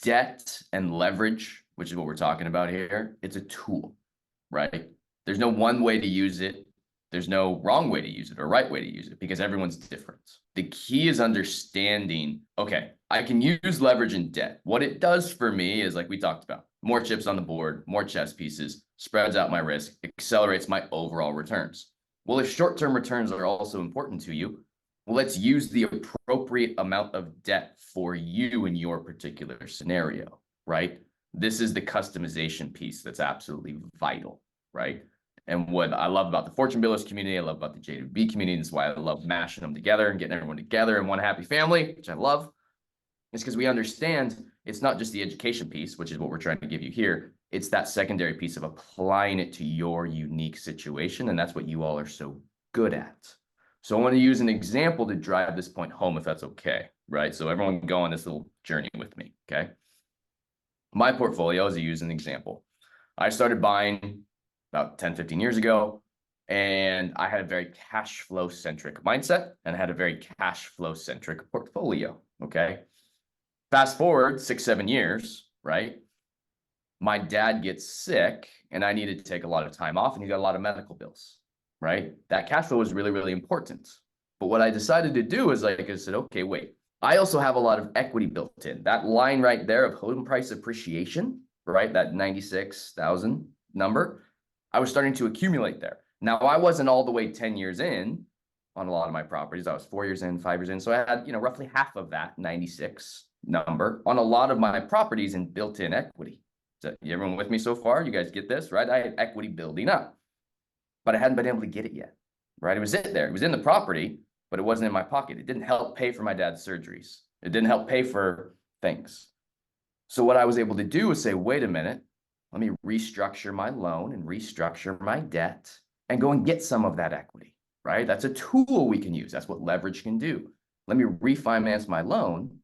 debt and leverage, which is what we're talking about here, it's a tool, right? There's no one way to use it. There's no wrong way to use it or right way to use it because everyone's different. The key is understanding, okay, I can use leverage and debt. What it does for me is, like we talked about, more chips on the board, more chess pieces, spreads out my risk, accelerates my overall returns. Well, if short-term returns are also important to you, well, let's use the appropriate amount of debt for you in your particular scenario, right? This is the customization piece that's absolutely vital, right? And what I love about the Fortune Builders community, I love about the J2B community, that's why I love mashing them together and getting everyone together in one happy family, which I love, is because we understand it's not just the education piece, which is what we're trying to give you here. It's that secondary piece of applying it to your unique situation. And that's what you all are so good at. So I want to use an example to drive this point home, if that's okay, right? So everyone go on this little journey with me, okay? My portfolio, as I use an example, I started buying about 10, 15 years ago, and I had a very cash flow centric mindset and I had a very cash flow centric portfolio, okay? Fast forward 6, 7 years, right? My dad gets sick and I needed to take a lot of time off and he got a lot of medical bills, right? That cash flow was really, really important. But what I decided to do is, like I said, okay, wait, I also have a lot of equity built in. That line right there of home price appreciation, right? That 96,000 number, I was starting to accumulate there. Now, I wasn't all the way 10 years in on a lot of my properties. I was 4 years in, 5 years in. So I had, roughly half of that 96 number on a lot of my properties in built-in equity. So everyone with me so far? You guys get this, right? I had equity building up, but I hadn't been able to get it yet, right? It was in there. It was in the property, but it wasn't in my pocket. It didn't help pay for my dad's surgeries. It didn't help pay for things. So what I was able to do was say, wait a minute, let me restructure my loan and restructure my debt and go and get some of that equity, right? That's a tool we can use. That's what leverage can do. Let me refinance my loan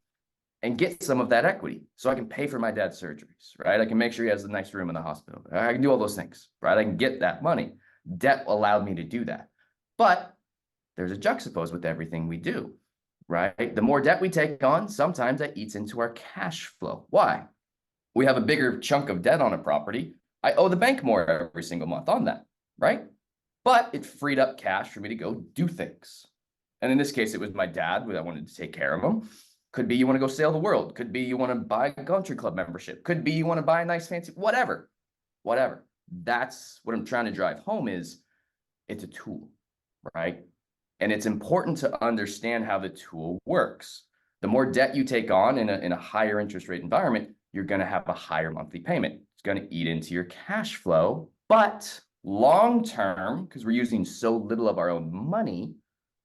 and get some of that equity so I can pay for my dad's surgeries, right? I can make sure he has a nice room in the hospital. I can do all those things, right? I can get that money. Debt allowed me to do that. But there's a juxtapose with everything we do, right? The more debt we take on, sometimes that eats into our cash flow. Why? We have a bigger chunk of debt on a property. I owe the bank more every single month on that, right? But it freed up cash for me to go do things. And in this case, it was my dad that I wanted to take care of him. Could be you want to go sail the world. Could be you want to buy a country club membership. Could be you want to buy a nice fancy, whatever. That's what I'm trying to drive home is it's a tool, right? And it's important to understand how the tool works. The more debt you take on in a higher interest rate environment, you're going to have a higher monthly payment. It's going to eat into your cash flow. But long term, because we're using so little of our own money,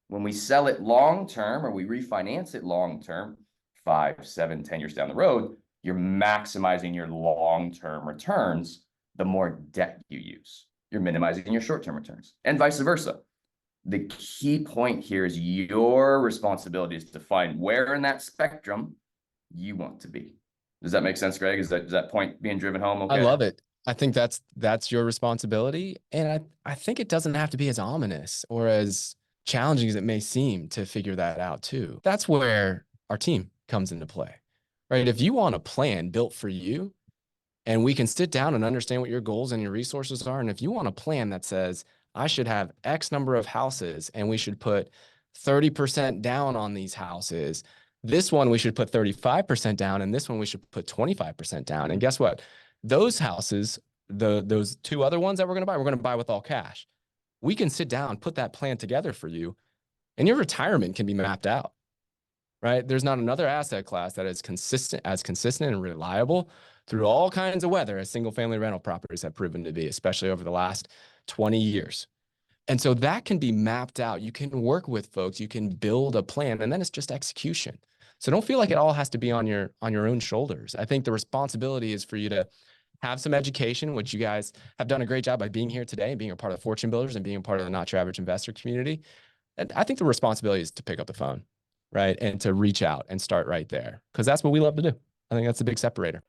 when we sell it long term or we refinance it long term, 5, 7, 10 years down the road, you're maximizing your long-term returns. The more debt you use, you're minimizing your short-term returns, and vice versa. The key point here is your responsibility is to find where in that spectrum you want to be. Does that make sense, Greg? Is that point being driven home? Okay. I love it. I think that's your responsibility. And I think it doesn't have to be as ominous or as challenging as it may seem to figure that out too. That's where our team comes into play, right? If you want a plan built for you and we can sit down and understand what your goals and your resources are. And if you want a plan that says, I should have X number of houses and we should put 30% down on these houses, this one we should put 35% down, and this one we should put 25% down. And guess what? Those houses, those two other ones that we're going to buy with all cash. We can sit down, put that plan together for you, and your retirement can be mapped out, right? There's not another asset class that is consistent and reliable through all kinds of weather as single-family rental properties have proven to be, especially over the last 20 years. And so that can be mapped out. You can work with folks, you can build a plan, and then it's just execution. So don't feel like it all has to be on your own shoulders. I think the responsibility is for you to have some education, which you guys have done a great job by being here today and being a part of Fortune Builders and being a part of the Not Your Average Investor community. And I think the responsibility is to pick up the phone, right? And to reach out and start right there, because that's what we love to do. I think that's the big separator.